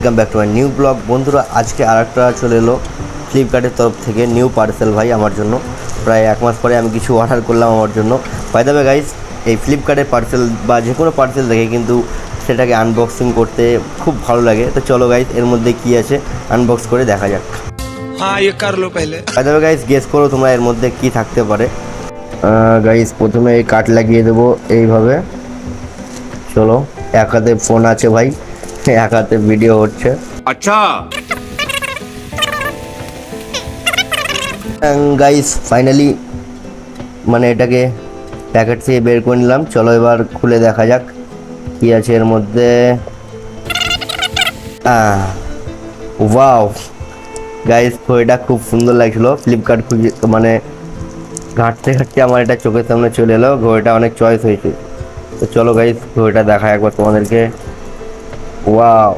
Welcome back to my new blog. বন্ধুরা, আজকে আরেকটা চলে এলো ফ্লিপকার্টের তরফ থেকে নিউ পার্সেল ভাই আমার জন্য। প্রায় এক মাস পরে আমি কিছু অর্ডার করলাম আমার জন্য। বাই দ্য ওয়ে গাইস, এই ফ্লিপকার্টের পার্সেল বা যে কোনো পার্সেল দেখে কিন্তু সেটাকে আনবক্সিং করতে খুব ভালো লাগে। তো চলো গাইস, এর মধ্যে কী আছে আনবক্স করে দেখা যাক। हाँ ये कर लो पहले। By the way guys, guess করো তোমরা এর মধ্যে কী থাকতে পারে। গাইস, প্রথমে এই কাট লাগিয়ে দেবো এইভাবে। চলো, এক হাতে ফোন আছে ভাই, এক হাতে ভিডিও হচ্ছে। अच्छा গাইস ফাইনালি মানে এটাকে প্যাকেট থেকে বের করে নিলাম। চলো এবার খুলে দেখা যাক কি আছে এর মধ্যে। ওয়াও গাইস, ঘড়িটা খুব সুন্দর লাগছিল। ফ্লিপকার্ট খুঁজে মানে ঘাঁটতে ঘাঁটতে আমার এটা চোখের সামনে চলে এলো। ঘড়িটা অনেক চয়েস হয়েছে। তো চলো গাইস, ঘড়িটা দেখা একবার তোমাদেরকে। ওয়াও